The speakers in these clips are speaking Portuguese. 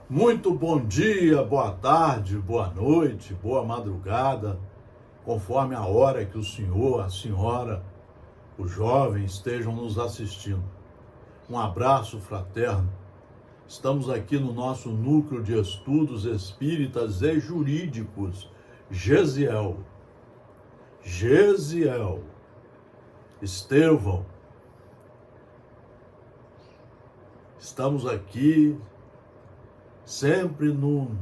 Muito bom dia, boa tarde, boa noite, boa madrugada, conforme a hora que o senhor, a senhora, o jovem estejam nos assistindo. Um abraço fraterno. Estamos aqui no nosso núcleo de estudos espíritas e jurídicos, Gesiel, Estevão. Estamos aqui sempre no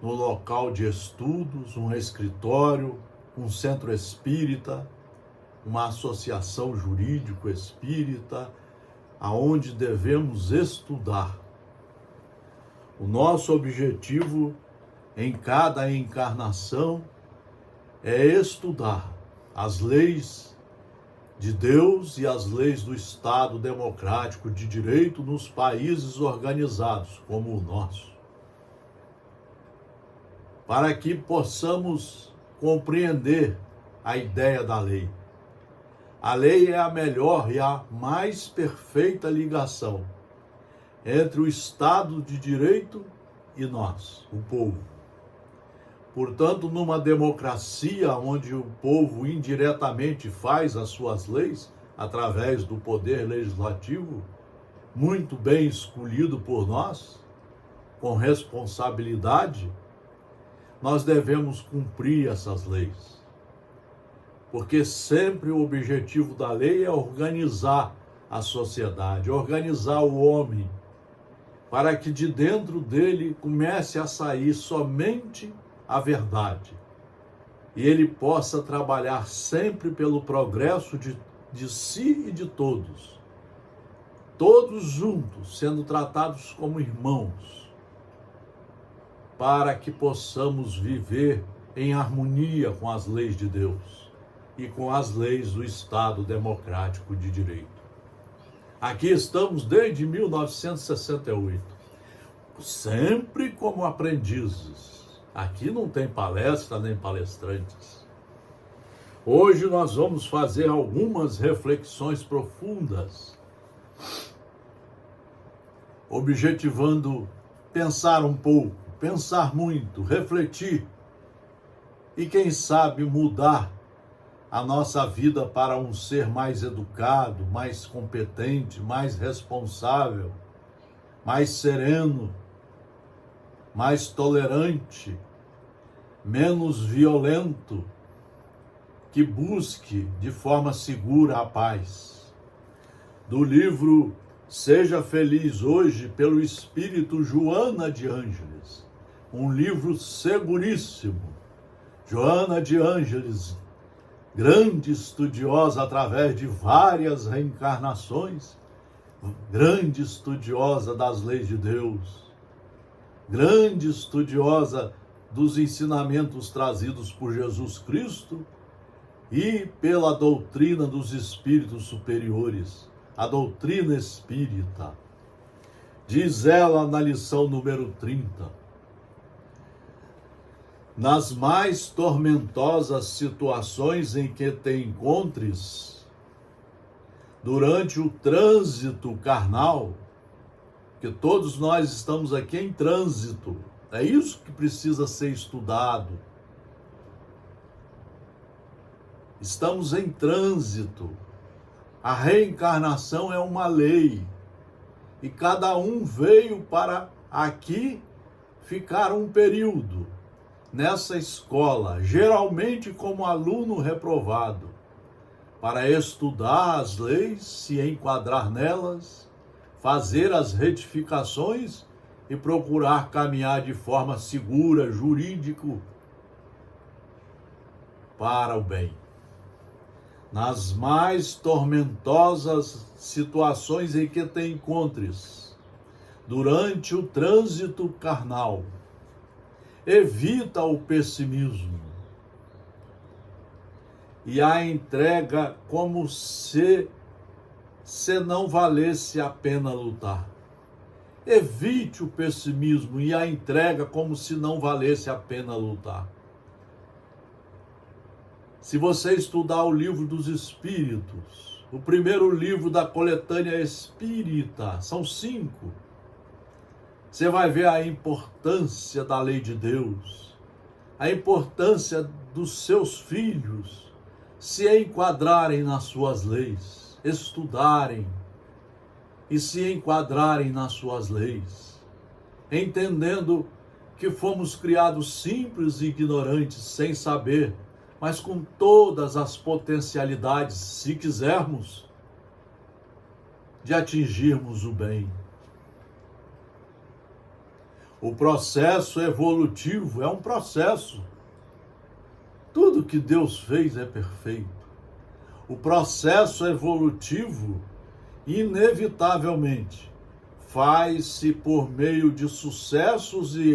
local de estudos, um escritório, um centro espírita, uma associação jurídico espírita, aonde devemos estudar. O nosso objetivo em cada encarnação é estudar as leis de Deus e as leis do Estado democrático de direito nos países organizados como o nosso, para que possamos compreender a ideia da lei. A lei é a melhor e a mais perfeita ligação entre o Estado de direito e nós, o povo. Portanto, numa democracia onde o povo indiretamente faz as suas leis, através do poder legislativo, muito bem escolhido por nós, com responsabilidade, nós devemos cumprir essas leis. Porque sempre o objetivo da lei é organizar a sociedade, organizar o homem, para que de dentro dele comece a sair somente a verdade, e ele possa trabalhar sempre pelo progresso de si e de todos juntos, sendo tratados como irmãos, para que possamos viver em harmonia com as leis de Deus e com as leis do Estado democrático de direito. Aqui estamos desde 1968, sempre como aprendizes. Aqui não tem palestra nem palestrantes. Hoje nós vamos fazer algumas reflexões profundas, objetivando pensar um pouco, pensar muito, refletir e, quem sabe, mudar a nossa vida para um ser mais educado, mais competente, mais responsável, mais sereno, mais tolerante, menos violento, que busque de forma segura a paz. Do livro Seja Feliz Hoje, pelo Espírito Joana de Ângeles, um livro seguríssimo. Joana de Ângeles, grande estudiosa através de várias reencarnações, grande estudiosa das leis de Deus, grande estudiosa dos ensinamentos trazidos por Jesus Cristo e pela doutrina dos espíritos superiores, a doutrina espírita. Diz ela na lição número 30, nas mais tormentosas situações em que te encontres, durante o trânsito carnal, que todos nós estamos aqui em trânsito, é isso que precisa ser estudado. Estamos em trânsito. A reencarnação é uma lei. E cada um veio para aqui ficar um período nessa escola, geralmente como aluno reprovado, para estudar as leis, se enquadrar nelas, fazer as retificações e procurar caminhar de forma segura, jurídico, para o bem. Nas mais tormentosas situações em que te encontres, durante o trânsito carnal, evita o pessimismo e a entrega como se não valesse a pena lutar. Evite o pessimismo e a entrega como se não valesse a pena lutar. Se você estudar o livro dos Espíritos, o primeiro livro da coletânea espírita, são 5, você vai ver a importância da lei de Deus, a importância dos seus filhos se enquadrarem nas suas leis, estudarem e se enquadrarem nas suas leis, entendendo que fomos criados simples e ignorantes, sem saber, mas com todas as potencialidades, se quisermos, de atingirmos o bem. O processo evolutivo é um processo. Tudo que Deus fez é perfeito. O processo evolutivo, inevitavelmente, faz-se por meio de sucessos e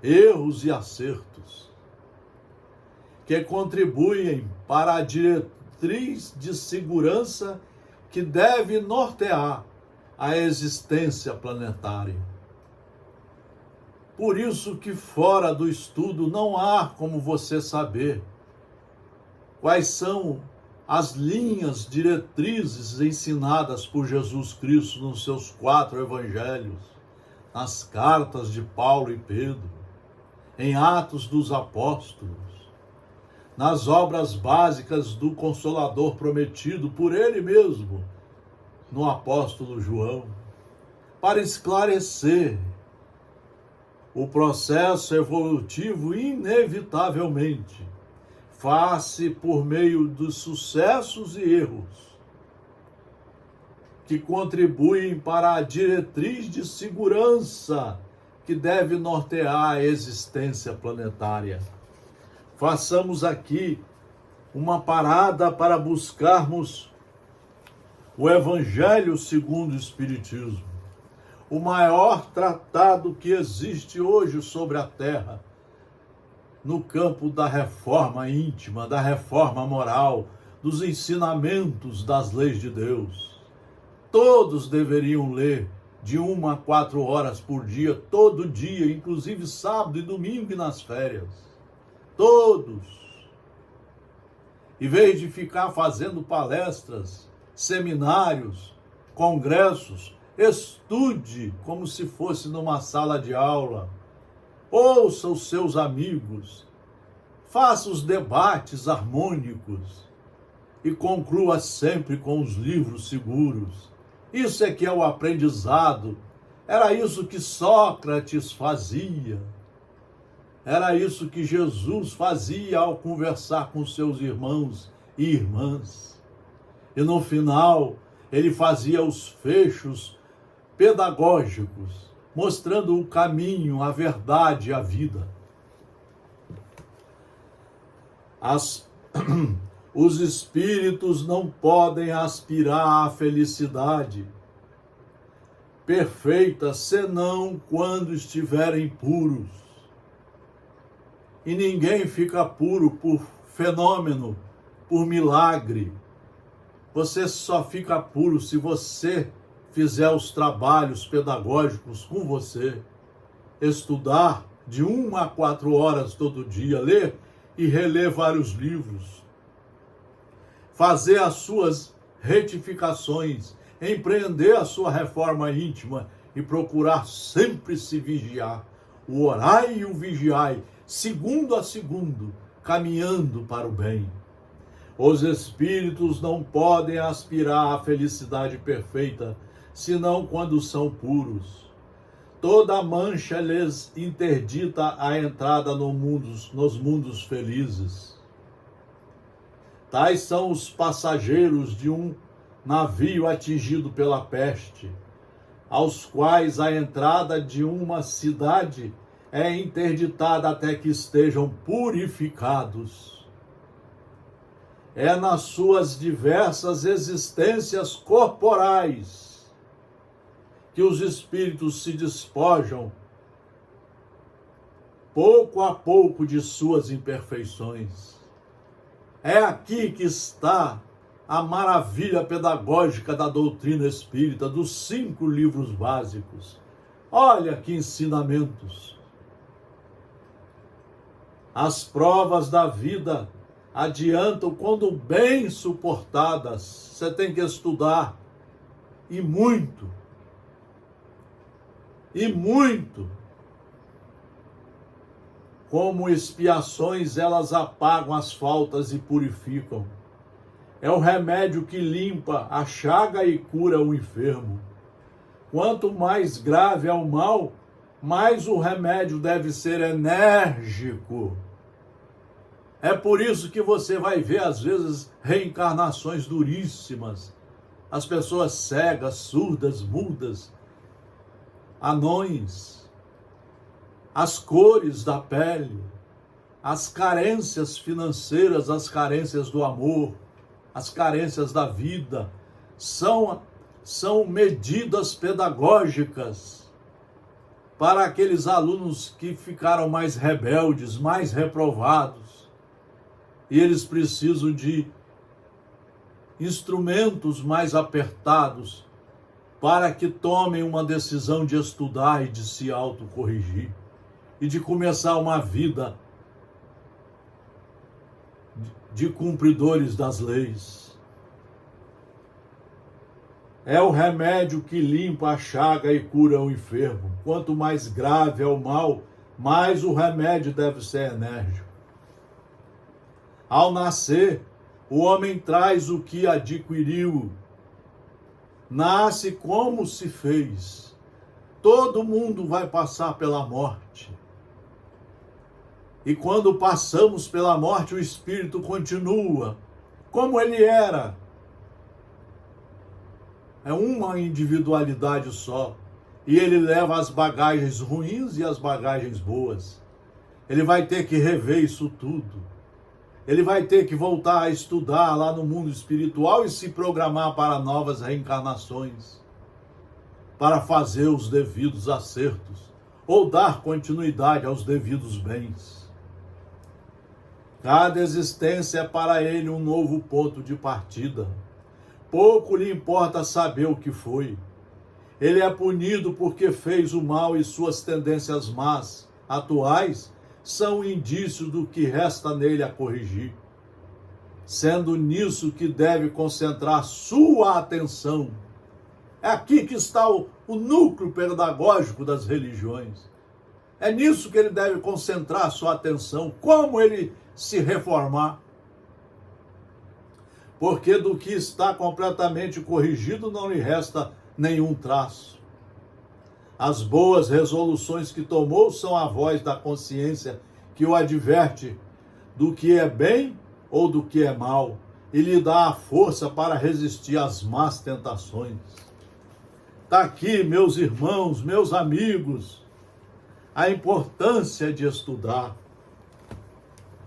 erros e acertos, que contribuem para a diretriz de segurança que deve nortear a existência planetária. Por isso que fora do estudo não há como você saber quais são as linhas diretrizes ensinadas por Jesus Cristo nos seus 4 evangelhos, nas cartas de Paulo e Pedro, em Atos dos Apóstolos, nas obras básicas do Consolador prometido por ele mesmo, no apóstolo João, para esclarecer o processo evolutivo inevitavelmente faz-se por meio dos sucessos e erros que contribuem para a diretriz de segurança que deve nortear a existência planetária. Façamos aqui uma parada para buscarmos o Evangelho segundo o Espiritismo, o maior tratado que existe hoje sobre a Terra, no campo da reforma íntima, da reforma moral, dos ensinamentos das leis de Deus. Todos deveriam ler de 1 a 4 horas por dia, todo dia, inclusive sábado e domingo e nas férias. Todos. Em vez de ficar fazendo palestras, seminários, congressos, estude como se fosse numa sala de aula. Ouça os seus amigos, faça os debates harmônicos e conclua sempre com os livros seguros. Isso é que é o aprendizado. Era isso que Sócrates fazia. Era isso que Jesus fazia ao conversar com seus irmãos e irmãs. E no final, ele fazia os fechos pedagógicos, mostrando o caminho, a verdade, a vida. Os espíritos não podem aspirar à felicidade perfeita senão quando estiverem puros. E ninguém fica puro por fenômeno, por milagre. Você só fica puro se você fizer os trabalhos pedagógicos com você, estudar de 1 a 4 horas todo dia, ler e reler vários livros, fazer as suas retificações, empreender a sua reforma íntima e procurar sempre se vigiar, o orai e o vigiai, segundo a segundo, caminhando para o bem. Os espíritos não podem aspirar à felicidade perfeita, senão quando são puros. Toda mancha lhes interdita a entrada nos mundos felizes. Tais são os passageiros de um navio atingido pela peste, aos quais a entrada de uma cidade é interditada até que estejam purificados. É nas suas diversas existências corporais que os espíritos se despojam, pouco a pouco, de suas imperfeições. É aqui que está a maravilha pedagógica da doutrina espírita, dos 5 livros básicos. Olha que ensinamentos! As provas da vida adiantam quando bem suportadas. Você tem que estudar, e muito. e muito. Como expiações, elas apagam as faltas e purificam. É o remédio que limpa a chaga e cura o enfermo. Quanto mais grave é o mal, mais o remédio deve ser enérgico. É por isso que você vai ver, às vezes, reencarnações duríssimas. As pessoas cegas, surdas, mudas, anões, as cores da pele, as carências financeiras, as carências do amor, as carências da vida, são medidas pedagógicas para aqueles alunos que ficaram mais rebeldes, mais reprovados. E eles precisam de instrumentos mais apertados para que tomem uma decisão de estudar e de se autocorrigir e de começar uma vida de cumpridores das leis. É o remédio que limpa a chaga e cura o enfermo. Quanto mais grave é o mal, mais o remédio deve ser enérgico. Ao nascer, o homem traz o que adquiriu. Nasce como se fez. Todo mundo vai passar pela morte. E quando passamos pela morte, o espírito continua como ele era. É uma individualidade só. E ele leva as bagagens ruins e as bagagens boas. Ele vai ter que rever isso tudo. Ele vai ter que voltar a estudar lá no mundo espiritual e se programar para novas reencarnações, para fazer os devidos acertos, ou dar continuidade aos devidos bens. Cada existência é para ele um novo ponto de partida. Pouco lhe importa saber o que foi. Ele é punido porque fez o mal e suas tendências más, atuais, são indícios do que resta nele a corrigir. Sendo nisso que deve concentrar sua atenção. É aqui que está o núcleo pedagógico das religiões. É nisso que ele deve concentrar sua atenção, como ele se reformar. Porque do que está completamente corrigido não lhe resta nenhum traço. As boas resoluções que tomou são a voz da consciência que o adverte do que é bem ou do que é mal e lhe dá a força para resistir às más tentações. Está aqui, meus irmãos, meus amigos, a importância de estudar.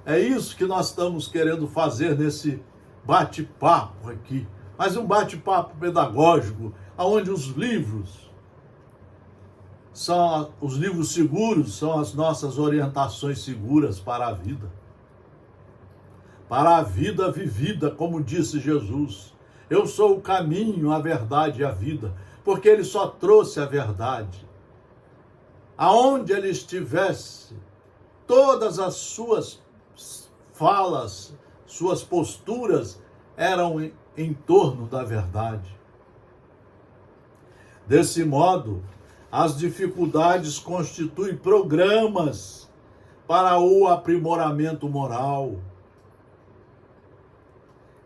É isso que nós estamos querendo fazer nesse bate-papo aqui, mas um bate-papo pedagógico, onde os livros seguros, são as nossas orientações seguras para a vida. Para a vida vivida, como disse Jesus. Eu sou o caminho, a verdade e a vida, porque ele só trouxe a verdade. Aonde ele estivesse, todas as suas falas, suas posturas eram em torno da verdade. Desse modo, as dificuldades constituem programas para o aprimoramento moral.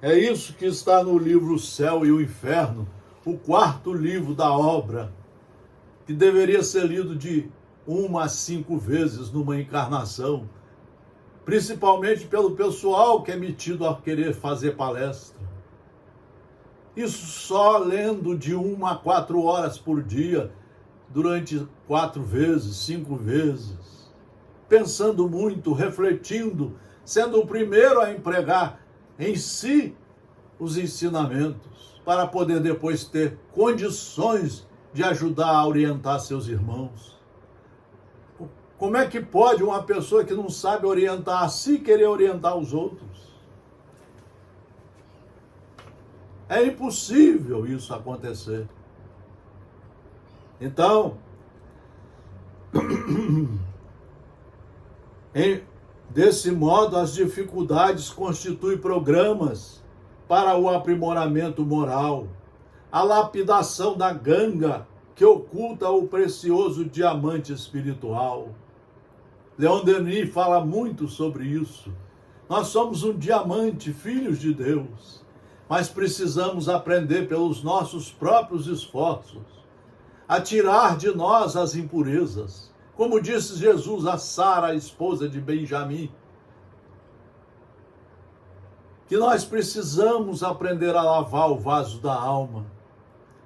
É isso que está no livro O Céu e o Inferno, o 4º livro da obra, que deveria ser lido de 1 a 5 vezes numa encarnação, principalmente pelo pessoal que é metido a querer fazer palestra. Isso só lendo de 1 a 4 horas por dia, durante 4 vezes, 5 vezes, pensando muito, refletindo, sendo o primeiro a empregar em si os ensinamentos, para poder depois ter condições de ajudar a orientar seus irmãos. Como é que pode uma pessoa que não sabe orientar a si querer orientar os outros? É impossível isso acontecer. Então, desse modo, as dificuldades constituem programas para o aprimoramento moral. A lapidação da ganga que oculta o precioso diamante espiritual. Leon Denis fala muito sobre isso. Nós somos um diamante, filhos de Deus, mas precisamos aprender pelos nossos próprios esforços a tirar de nós as impurezas. Como disse Jesus a Sara, a esposa de Benjamim, que nós precisamos aprender a lavar o vaso da alma,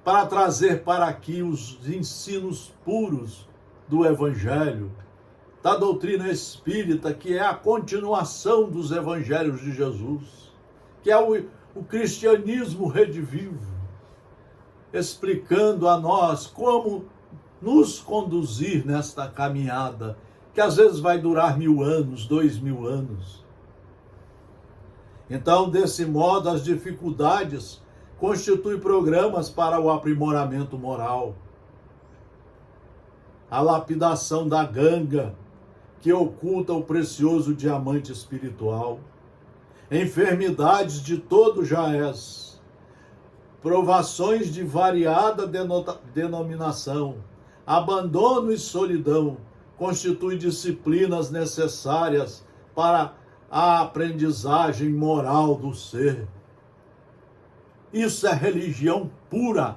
para trazer para aqui os ensinos puros do Evangelho, da doutrina espírita, que é a continuação dos Evangelhos de Jesus, que é o cristianismo redivivo, explicando a nós como nos conduzir nesta caminhada, que às vezes vai durar 1000 anos, 2000 anos. Então, desse modo, as dificuldades constituem programas para o aprimoramento moral. A lapidação da ganga, que oculta o precioso diamante espiritual. Enfermidades de todo jaez. Provações de variada denominação. Abandono e solidão constituem disciplinas necessárias para a aprendizagem moral do ser. Isso é religião pura.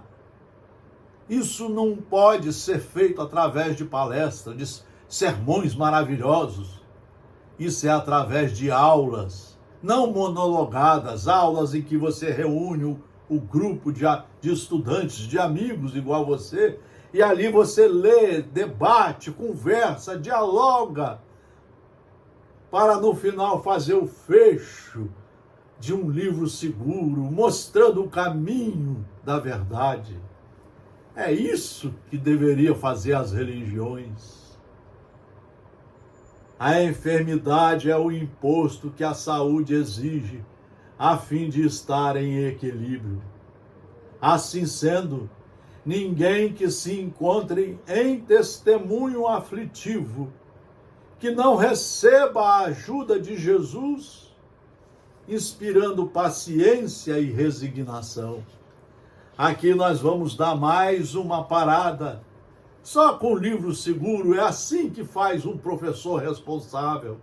Isso não pode ser feito através de palestras, de sermões maravilhosos. Isso é através de aulas, não monologadas, aulas em que você reúne o grupo de estudantes, de amigos igual você, e ali você lê, debate, conversa, dialoga, para no final fazer o fecho de um livro seguro, mostrando o caminho da verdade. É isso que deveria fazer as religiões. A enfermidade é o imposto que a saúde exige, a fim de estar em equilíbrio. Assim sendo, ninguém que se encontre em testemunho aflitivo, que não receba a ajuda de Jesus, inspirando paciência e resignação. Aqui nós vamos dar mais uma parada. Só com livro seguro, é assim que faz um professor responsável.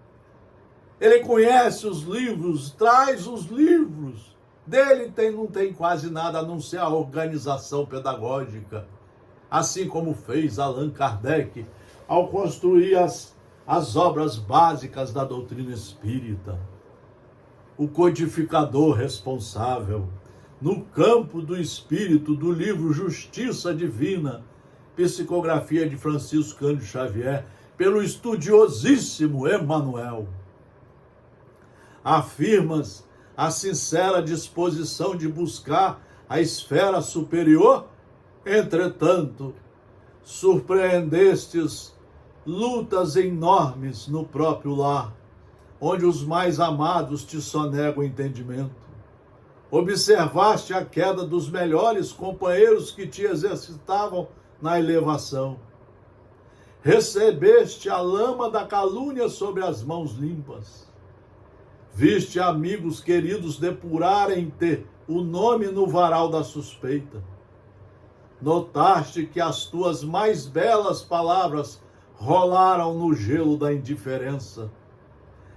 Ele conhece os livros, traz os livros. Dele não tem quase nada a não ser a organização pedagógica. Assim como fez Allan Kardec ao construir as obras básicas da doutrina espírita. O codificador responsável, no campo do espírito, do livro Justiça Divina, psicografia de Francisco Cândido Xavier, pelo estudiosíssimo Emmanuel. Afirmas a sincera disposição de buscar a esfera superior, entretanto, surpreendestes lutas enormes no próprio lar, onde os mais amados te sonegam o entendimento. Observaste a queda dos melhores companheiros que te exercitavam na elevação. Recebeste a lama da calúnia sobre as mãos limpas. Viste amigos queridos depurarem-te o nome no varal da suspeita. Notaste que as tuas mais belas palavras rolaram no gelo da indiferença.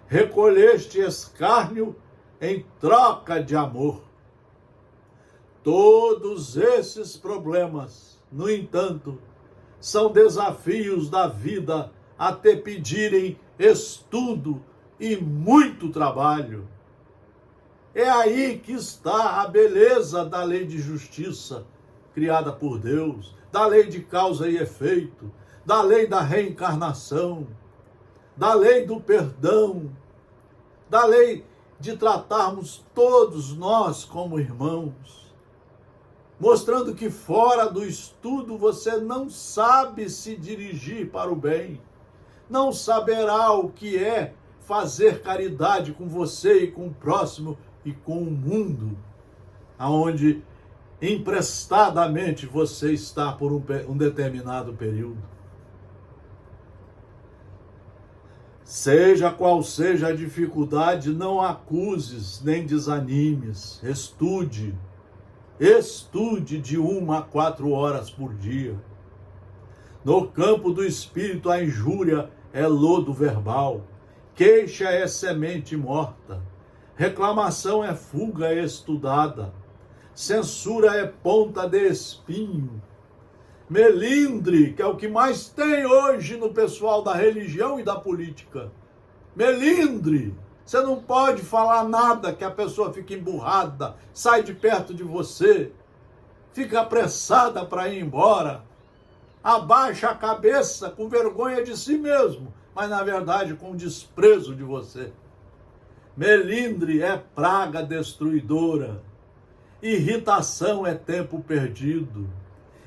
Recolheste escárnio em troca de amor. Todos esses problemas, no entanto, são desafios da vida a te pedirem estudo e muito trabalho. É aí que está a beleza da lei de justiça criada por Deus, da lei de causa e efeito, da lei da reencarnação, da lei do perdão, da lei de tratarmos todos nós como irmãos, mostrando que fora do estudo você não sabe se dirigir para o bem, não saberá o que é fazer caridade com você e com o próximo e com o mundo, aonde emprestadamente você está por um determinado período. Seja qual seja a dificuldade, não acuses nem desanimes. Estude de 1 a 4 horas por dia. No campo do espírito, a injúria é lodo verbal, queixa é semente morta, reclamação é fuga estudada, censura é ponta de espinho, melindre, que é o que mais tem hoje no pessoal da religião e da política. Melindre, você não pode falar nada que a pessoa fique emburrada, sai de perto de você, fica apressada para ir embora, abaixa a cabeça com vergonha de si mesmo, mas na verdade com desprezo de você. Melindre é praga destruidora, irritação é tempo perdido,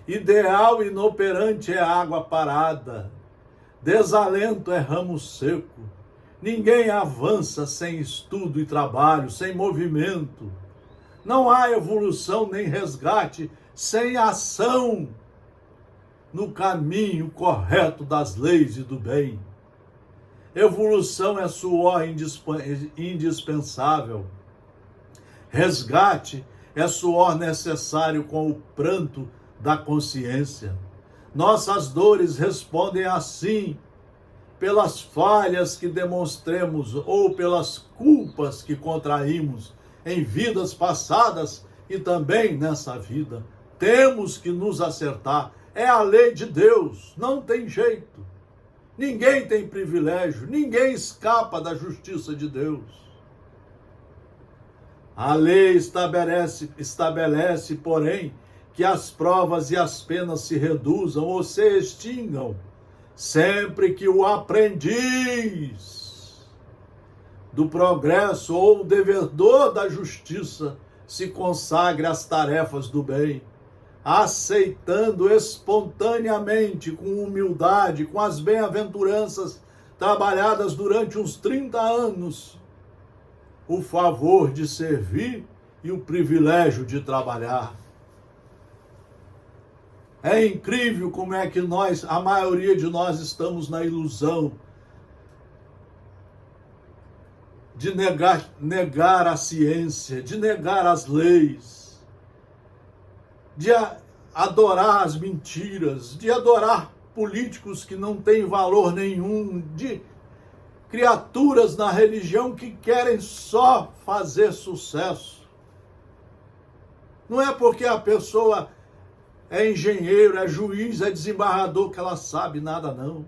ideal inoperante é água parada, desalento é ramo seco, ninguém avança sem estudo e trabalho, sem movimento, não há evolução nem resgate sem ação no caminho correto das leis e do bem. Evolução é suor indispensável. Resgate é suor necessário com o pranto da consciência. Nossas dores respondem assim, pelas falhas que demonstremos ou pelas culpas que contraímos em vidas passadas e também nessa vida. Temos que nos acertar. É a lei de Deus, não tem jeito. Ninguém tem privilégio, ninguém escapa da justiça de Deus. A lei estabelece, porém, que as provas e as penas se reduzam ou se extingam, sempre que o aprendiz do progresso ou o devedor da justiça se consagre às tarefas do bem, aceitando espontaneamente, com humildade, com as bem-aventuranças trabalhadas durante uns 30 anos, o favor de servir e o privilégio de trabalhar. É incrível como é que a maioria de nós estamos na ilusão de negar a ciência, de negar as leis, de adorar as mentiras, de adorar políticos que não têm valor nenhum, de criaturas na religião que querem só fazer sucesso. Não é porque a pessoa é engenheiro, é juiz, é desembargador que ela sabe nada, não.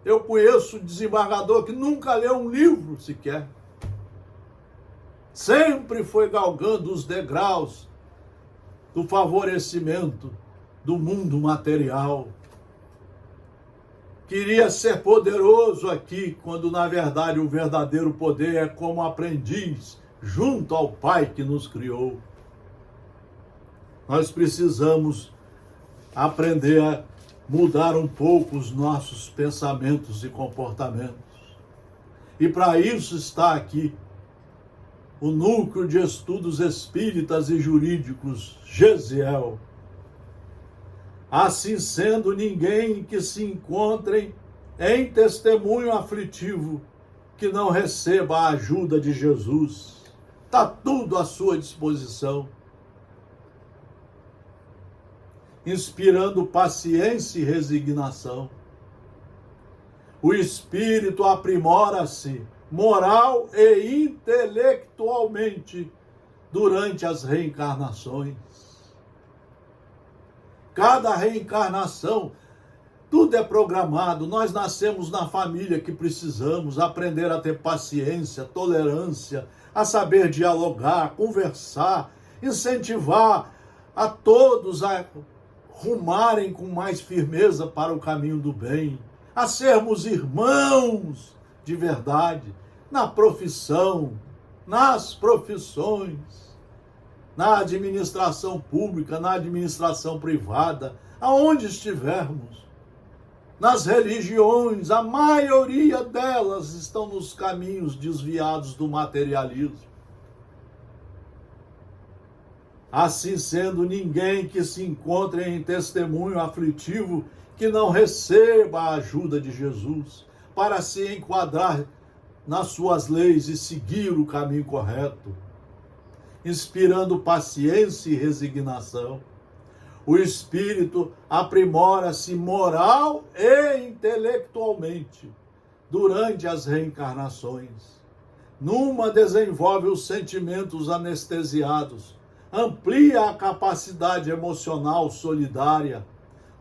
Eu conheço desembargador que nunca leu um livro sequer. Sempre foi galgando os degraus do favorecimento do mundo material. Queria ser poderoso aqui, quando na verdade o verdadeiro poder é como aprendiz junto ao Pai que nos criou. Nós precisamos aprender a mudar um pouco os nossos pensamentos e comportamentos. E para isso está aqui o Núcleo de Estudos Espíritas e Jurídicos, GESIEL. Assim sendo, ninguém que se encontre em testemunho aflitivo que não receba a ajuda de Jesus. Está tudo à sua disposição. Inspirando paciência e resignação. O espírito aprimora-se moral e intelectualmente durante as reencarnações. Cada reencarnação, tudo é programado. Nós nascemos na família que precisamos aprender a ter paciência, tolerância, a saber dialogar, conversar, incentivar a todos a rumarem com mais firmeza para o caminho do bem, a sermos irmãos de verdade, na profissão, nas profissões, na administração pública, na administração privada, aonde estivermos, nas religiões, a maioria delas estão nos caminhos desviados do materialismo. Assim sendo, ninguém que se encontre em testemunho aflitivo que não receba a ajuda de Jesus para se enquadrar nas suas leis e seguir o caminho correto, inspirando paciência e resignação. O espírito aprimora-se moral e intelectualmente durante as reencarnações. Numa, desenvolve os sentimentos anestesiados, amplia a capacidade emocional solidária.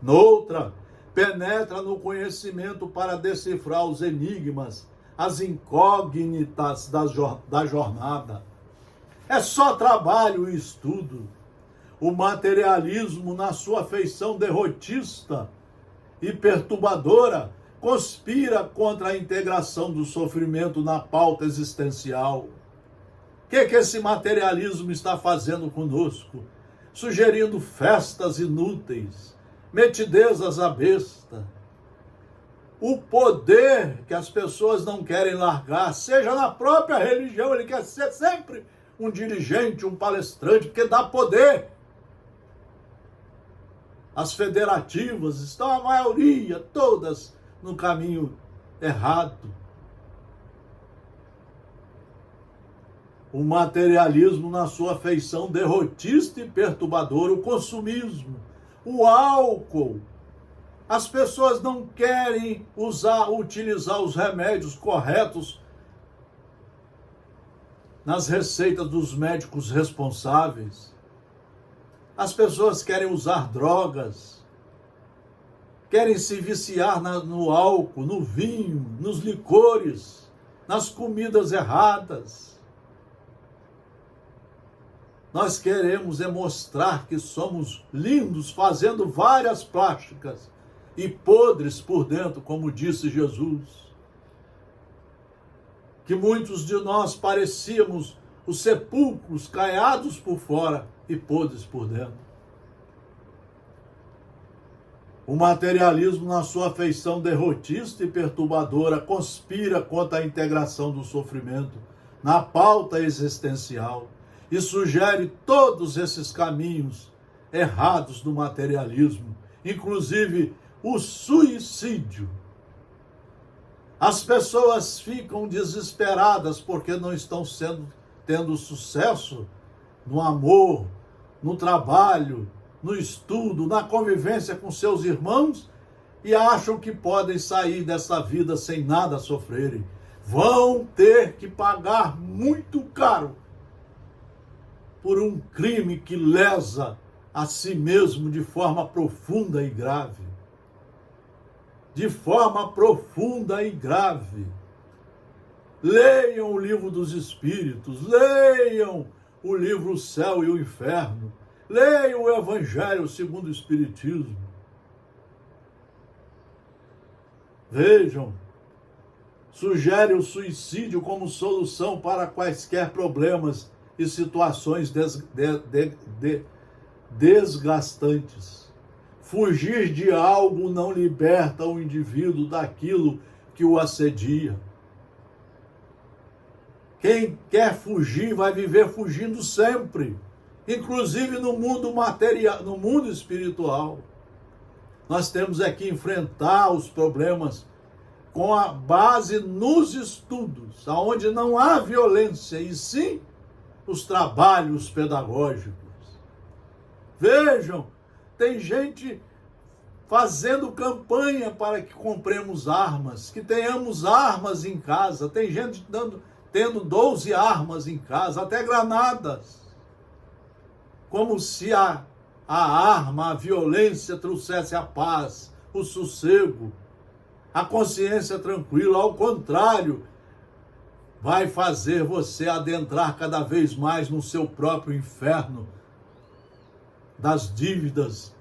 Noutra, penetra no conhecimento para decifrar os enigmas, as incógnitas da jornada. É só trabalho e estudo. O materialismo, na sua feição derrotista e perturbadora, conspira contra a integração do sofrimento na pauta existencial. O que esse materialismo está fazendo conosco? Sugerindo festas inúteis, metidezas à besta. O poder que as pessoas não querem largar, seja na própria religião, ele quer ser sempre um dirigente, um palestrante, porque dá poder. As federativas estão, a maioria, todas, no caminho errado. O materialismo na sua feição derrotista e perturbadora, o consumismo, o álcool. As pessoas não querem utilizar os remédios corretos nas receitas dos médicos responsáveis. As pessoas querem usar drogas, querem se viciar no álcool, no vinho, nos licores, nas comidas erradas. Nós queremos mostrar que somos lindos, fazendo várias plásticas e podres por dentro, como disse Jesus. Que muitos de nós parecíamos os sepulcros caiados por fora e podres por dentro. O materialismo, na sua feição derrotista e perturbadora, conspira contra a integração do sofrimento na pauta existencial e sugere todos esses caminhos errados do materialismo, inclusive o suicídio. As pessoas ficam desesperadas porque não estão tendo sucesso no amor, no trabalho, no estudo, na convivência com seus irmãos e acham que podem sair dessa vida sem nada sofrerem. Vão ter que pagar muito caro por um crime que lesa a si mesmo de forma profunda e grave. De forma profunda e grave. Leiam o livro dos Espíritos, leiam o livro O Céu e o Inferno, leiam o Evangelho segundo o Espiritismo. Vejam, sugere o suicídio como solução para quaisquer problemas e situações desgastantes. Fugir de algo não liberta o indivíduo daquilo que o assedia. Quem quer fugir vai viver fugindo sempre, inclusive no mundo material, no mundo espiritual. Nós temos que enfrentar os problemas com a base nos estudos, onde não há violência, e sim os trabalhos pedagógicos. Vejam, tem gente fazendo campanha para que compremos armas, que tenhamos armas em casa. Tem gente tendo 12 armas em casa, até granadas. Como se a arma, a violência trouxesse a paz, o sossego, a consciência tranquila. Ao contrário, vai fazer você adentrar cada vez mais no seu próprio inferno das dívidas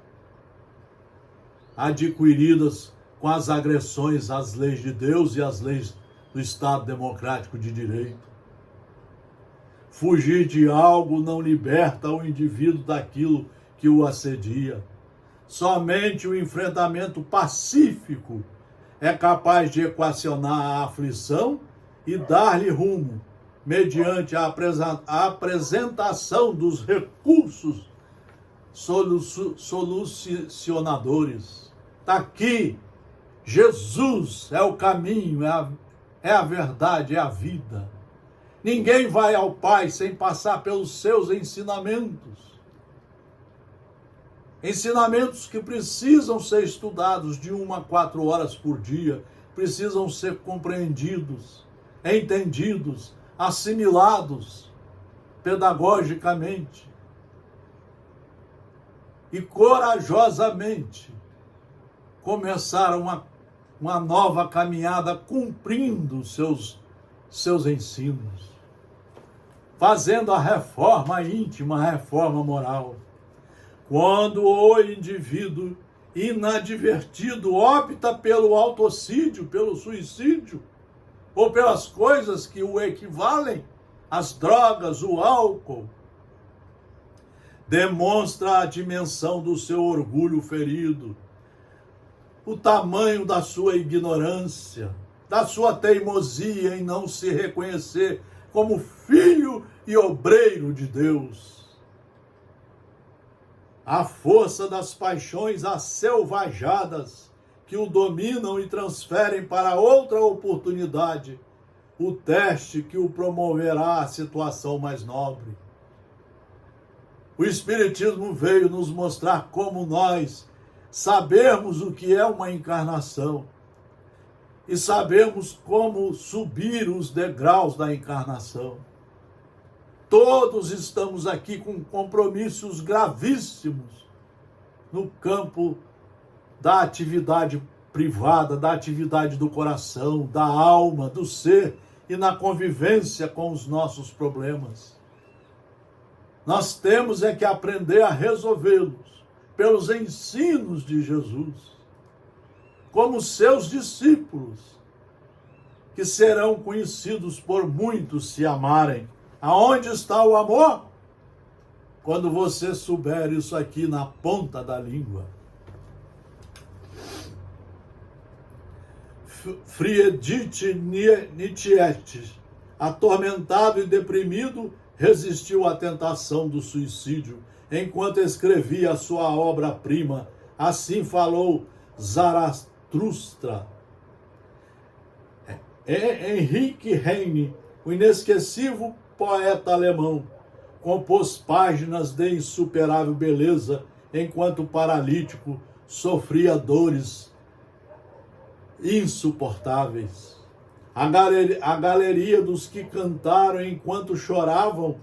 adquiridas com as agressões às leis de Deus e às leis do Estado Democrático de Direito. Fugir de algo não liberta o indivíduo daquilo que o assedia. Somente o enfrentamento pacífico é capaz de equacionar a aflição e dar-lhe rumo, mediante a apresentação dos recursos solucionadores. Está aqui, Jesus é o caminho, é a verdade, é a vida. Ninguém vai ao Pai sem passar pelos seus ensinamentos. Ensinamentos que precisam ser estudados de 1 a 4 horas por dia, precisam ser compreendidos, entendidos, assimilados pedagogicamente e corajosamente começar uma nova caminhada cumprindo seus ensinos, fazendo a reforma íntima, a reforma moral. Quando o indivíduo inadvertido opta pelo autocídio, pelo suicídio, ou pelas coisas que o equivalem, as drogas, o álcool, demonstra a dimensão do seu orgulho ferido, o tamanho da sua ignorância, da sua teimosia em não se reconhecer como filho e obreiro de Deus. A força das paixões asselvajadas que o dominam e transferem para outra oportunidade, o teste que o promoverá à situação mais nobre. O Espiritismo veio nos mostrar como nós sabemos o que é uma encarnação e sabemos como subir os degraus da encarnação. Todos estamos aqui com compromissos gravíssimos no campo da atividade privada, da atividade do coração, da alma, do ser e na convivência com os nossos problemas. Nós temos é que aprender a resolvê-los pelos ensinos de Jesus, como seus discípulos, que serão conhecidos por muitos se amarem. Aonde está o amor? Quando você souber isso aqui na ponta da língua. Friedrich Nietzsche, atormentado e deprimido, resistiu à tentação do suicídio enquanto escrevia a sua obra-prima. Assim falou Zaratustra. Henrique Heine, o inesquecível poeta alemão, compôs páginas de insuperável beleza enquanto paralítico sofria dores insuportáveis. A galeria dos que cantaram enquanto choravam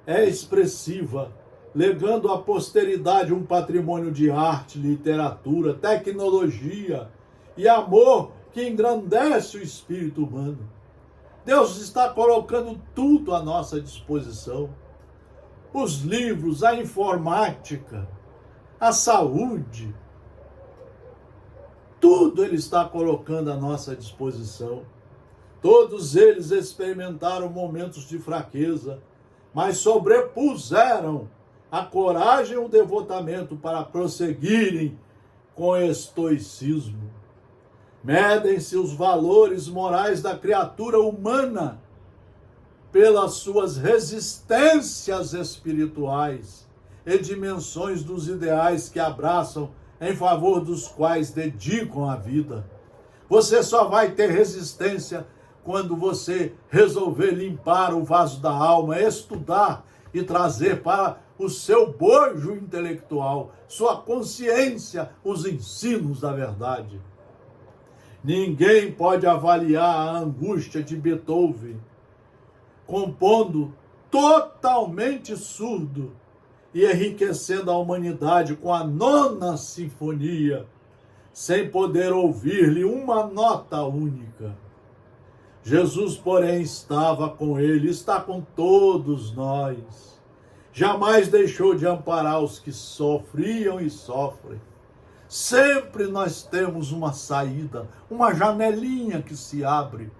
é expressiva, legando à posteridade um patrimônio de arte, literatura, tecnologia e amor que engrandece o espírito humano. Deus está colocando tudo à nossa disposição. Os livros, a informática, a saúde, tudo Ele está colocando à nossa disposição. Todos eles experimentaram momentos de fraqueza, mas sobrepuseram a coragem e o devotamento para prosseguirem com estoicismo. Medem-se os valores morais da criatura humana pelas suas resistências espirituais e dimensões dos ideais que abraçam, em favor dos quais dedicam a vida. Você só vai ter resistência quando você resolver limpar o vaso da alma, estudar e trazer para o seu bojo intelectual, sua consciência, os ensinos da verdade. Ninguém pode avaliar a angústia de Beethoven, compondo totalmente surdo e enriquecendo a humanidade com a 9ª sinfonia, sem poder ouvir-lhe uma nota única. Jesus, porém, estava com ele, está com todos nós. Jamais deixou de amparar os que sofriam e sofrem. Sempre nós temos uma saída, uma janelinha que se abre.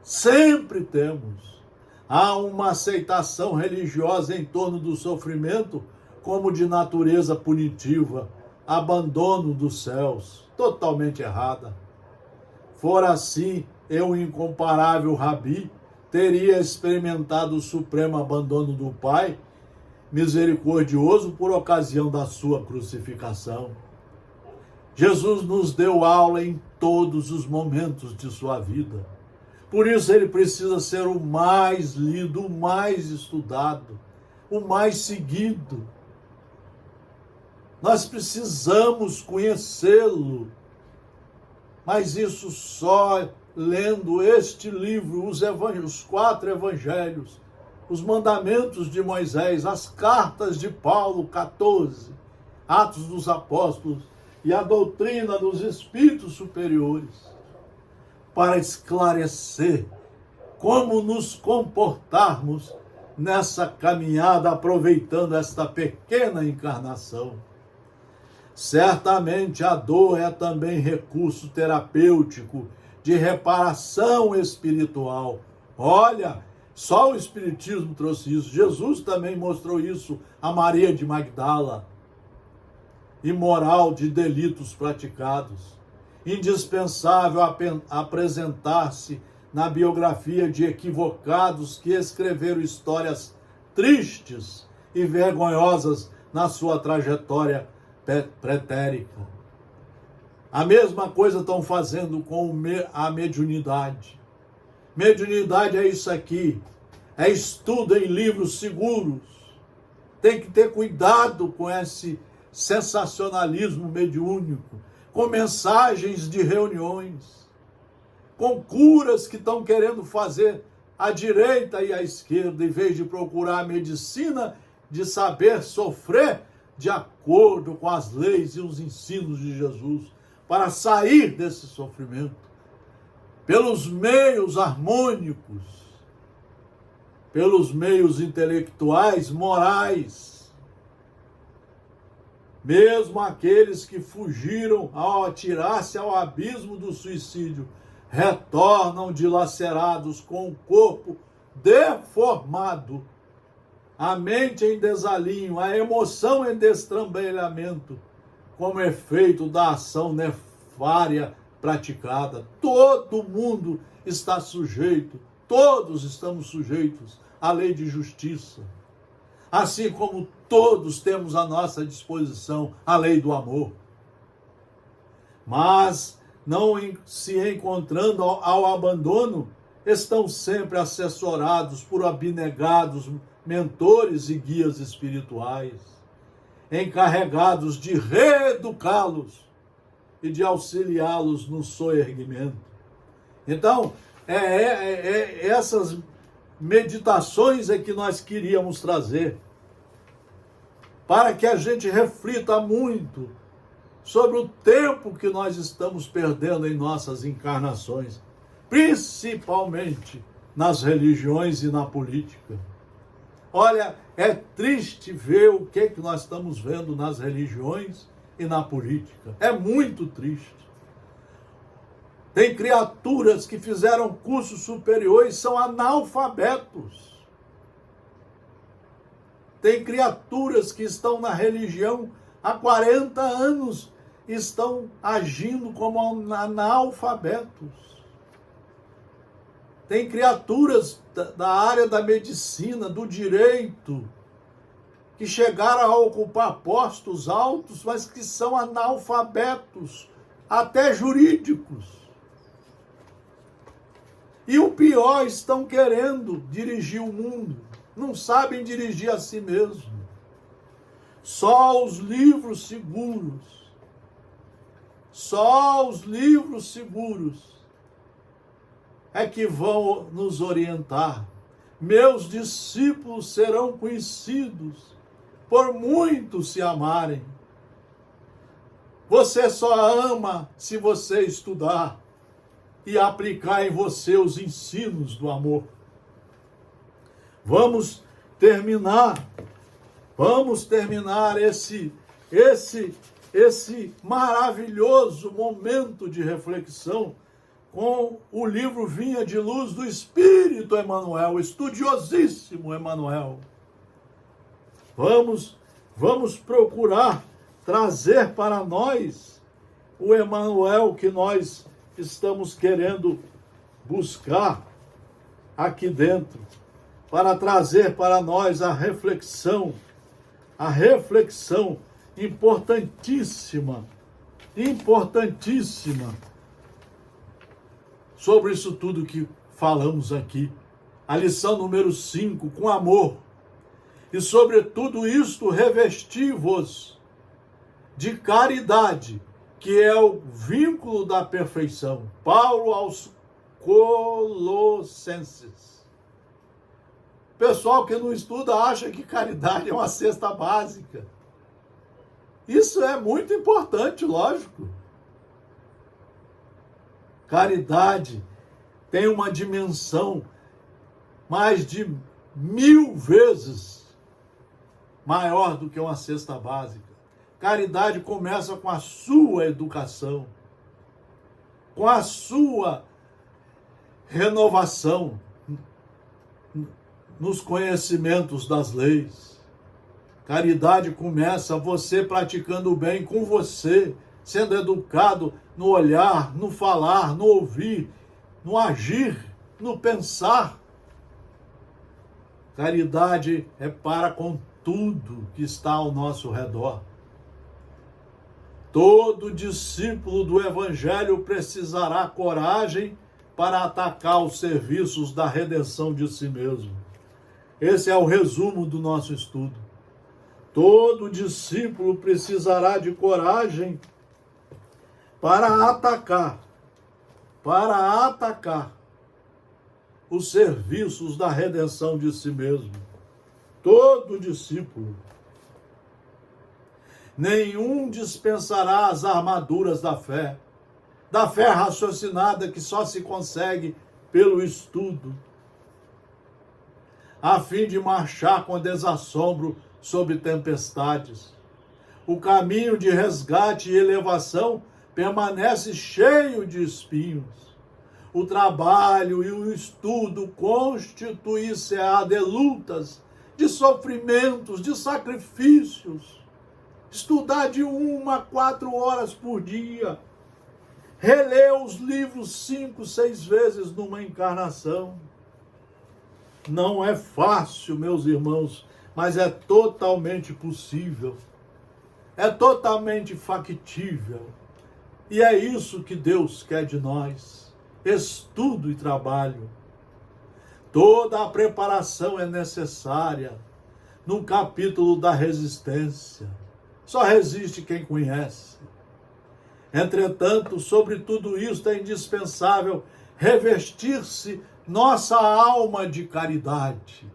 Sempre temos. Há uma aceitação religiosa em torno do sofrimento como de natureza punitiva, abandono dos céus, totalmente errada. Fora assim, o incomparável Rabi teria experimentado o supremo abandono do Pai, misericordioso por ocasião da sua crucificação. Jesus nos deu aula em todos os momentos de sua vida. Por isso ele precisa ser o mais lido, o mais estudado, o mais seguido. Nós precisamos conhecê-lo. Mas isso só lendo este livro, os 4 evangelhos, os mandamentos de Moisés, as cartas de Paulo, 14, Atos dos Apóstolos e a doutrina dos espíritos superiores, para esclarecer como nos comportarmos nessa caminhada, aproveitando esta pequena encarnação. Certamente a dor é também recurso terapêutico de reparação espiritual. Olha, só o Espiritismo trouxe isso. Jesus também mostrou isso a Maria de Magdala. Imoral de delitos praticados. Indispensável apresentar-se na biografia de equivocados que escreveram histórias tristes e vergonhosas na sua trajetória pretérica. A mesma coisa estão fazendo com a mediunidade. Mediunidade é isso aqui, é estudo em livros seguros. Tem que ter cuidado com esse sensacionalismo mediúnico, com mensagens de reuniões, com curas que estão querendo fazer à direita e à esquerda, em vez de procurar a medicina de saber sofrer de acordo com as leis e os ensinos de Jesus, para sair desse sofrimento, pelos meios harmônicos, pelos meios intelectuais, morais. Mesmo aqueles que fugiram ao atirar-se ao abismo do suicídio, retornam dilacerados com o corpo deformado, a mente em desalinho, a emoção em destrambelhamento, como efeito da ação nefária praticada. Todo mundo está sujeito, todos estamos sujeitos à lei de justiça. Assim como todos temos à nossa disposição a lei do amor. Mas, não se encontrando ao abandono, estão sempre assessorados por abnegados mentores e guias espirituais, encarregados de reeducá-los e de auxiliá-los no soerguimento. Então, essas meditações é que nós queríamos trazer, para que a gente reflita muito sobre o tempo que nós estamos perdendo em nossas encarnações, principalmente nas religiões e na política. Olha, é triste ver o que nós estamos vendo nas religiões e na política. É muito triste. Tem criaturas que fizeram curso superior e são analfabetos. Tem criaturas que estão na religião há 40 anos e estão agindo como analfabetos. Tem criaturas da área da medicina, do direito, que chegaram a ocupar postos altos, mas que são analfabetos, até jurídicos. E o pior, estão querendo dirigir o mundo, não sabem dirigir a si mesmo. Só os livros seguros, é que vão nos orientar. Meus discípulos serão conhecidos por muitos se amarem. Você só ama se você estudar e aplicar em você os ensinos do amor. Vamos terminar esse maravilhoso momento de reflexão com o livro Vinha de Luz do Espírito Emmanuel, estudiosíssimo Emmanuel. Vamos procurar trazer para nós o Emmanuel que nós estamos querendo buscar aqui dentro, para trazer para nós a reflexão importantíssima, sobre isso tudo que falamos aqui. A lição número 5, com amor. E sobre tudo isto revesti-vos de caridade, que é o vínculo da perfeição. Paulo aos Colossenses. Pessoal que não estuda acha que caridade é uma cesta básica. Isso é muito importante, lógico. Caridade tem uma dimensão mais de 1000 vezes maior do que uma cesta básica. Caridade começa com a sua educação, com a sua renovação nos conhecimentos das leis. Caridade começa você praticando o bem com você, sendo educado no olhar, no falar, no ouvir, no agir, no pensar. Caridade é para com tudo que está ao nosso redor. Todo discípulo do Evangelho precisará coragem para atacar os serviços da redenção de si mesmo. Esse é o resumo do nosso estudo. Todo discípulo precisará de coragem para atacar os serviços da redenção de si mesmo. Todo discípulo. Nenhum dispensará as armaduras da fé raciocinada que só se consegue pelo estudo, a fim de marchar com desassombro sobre tempestades. O caminho de resgate e elevação permanece cheio de espinhos. O trabalho e o estudo constituir-se-á de lutas, de sofrimentos, de sacrifícios. Estudar de 1 a 4 horas por dia. Reler os livros 5, 6 vezes numa encarnação. Não é fácil, meus irmãos, mas é totalmente possível. É totalmente factível. E é isso que Deus quer de nós. Estudo e trabalho. Toda a preparação é necessária no capítulo da resistência. Só resiste quem conhece. Entretanto, sobre tudo isso é indispensável revestir-se nossa alma de caridade.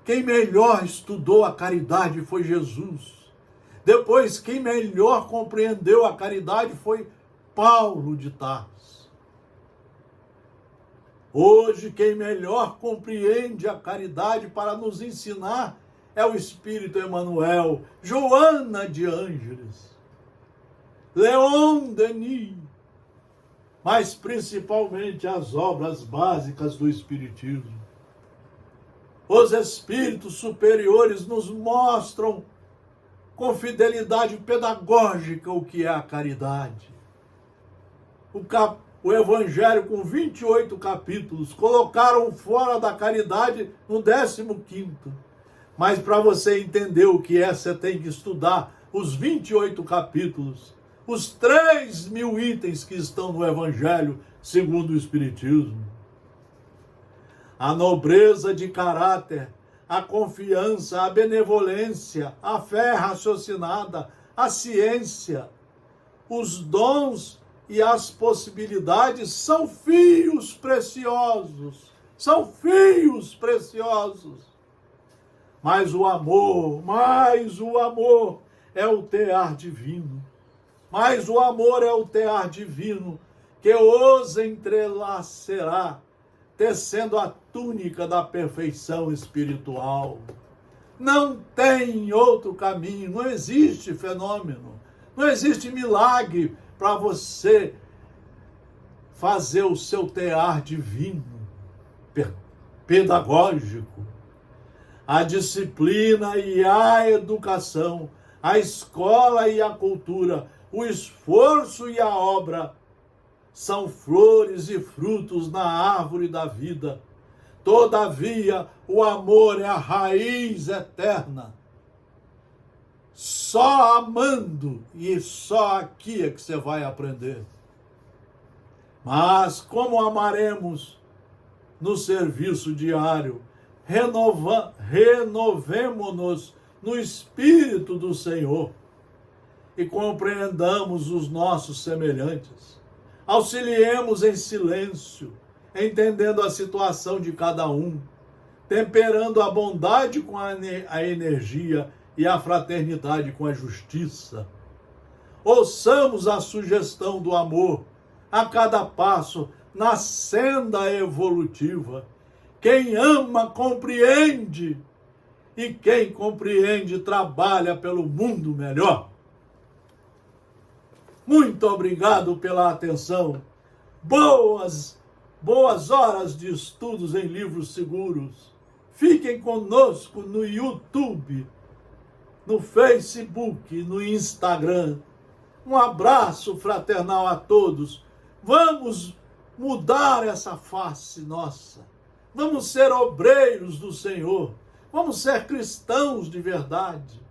Quem melhor estudou a caridade foi Jesus. Depois, quem melhor compreendeu a caridade foi Paulo de Tarso. Hoje, quem melhor compreende a caridade para nos ensinar é o Espírito Emmanuel, Joana de Ângeles, Leon Denis, mas principalmente as obras básicas do Espiritismo. Os Espíritos superiores nos mostram com fidelidade pedagógica o que é a caridade. O Evangelho, com 28 capítulos, colocaram fora da caridade no 15º. Mas para você entender o que é, você tem que estudar os 28 capítulos, os 3.000 itens que estão no Evangelho segundo o Espiritismo. A nobreza de caráter, a confiança, a benevolência, a fé raciocinada, a ciência, os dons e as possibilidades são fios preciosos. São fios preciosos. Mas o amor é o tear divino. Mas o amor é o tear divino que os entrelaçará, tecendo a túnica da perfeição espiritual. Não tem outro caminho, não existe fenômeno, não existe milagre para você fazer o seu tear divino, pedagógico. A disciplina e a educação, a escola e a cultura, o esforço e a obra são flores e frutos na árvore da vida. Todavia, o amor é a raiz eterna. Só amando, e só aqui é que você vai aprender. Mas como amaremos no serviço diário, renovemo-nos no Espírito do Senhor. e compreendamos os nossos semelhantes. Auxiliemos em silêncio, entendendo a situação de cada um, temperando a bondade com a energia e a fraternidade com a justiça. Ouçamos a sugestão do amor a cada passo na senda evolutiva. Quem ama compreende, e quem compreende trabalha pelo mundo melhor. Muito obrigado pela atenção. Boas horas de estudos em livros seguros. Fiquem conosco no YouTube, no Facebook, no Instagram. Um abraço fraternal a todos. Vamos mudar essa face nossa. Vamos ser obreiros do Senhor. Vamos ser cristãos de verdade.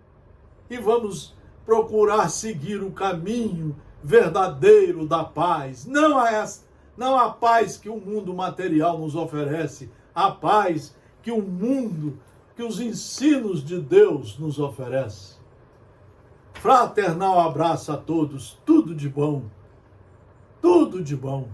E vamos procurar seguir o caminho verdadeiro da paz. Não a paz que o mundo material nos oferece, a paz que o mundo, que os ensinos de Deus nos oferece. Fraternal abraço a todos, tudo de bom, tudo de bom.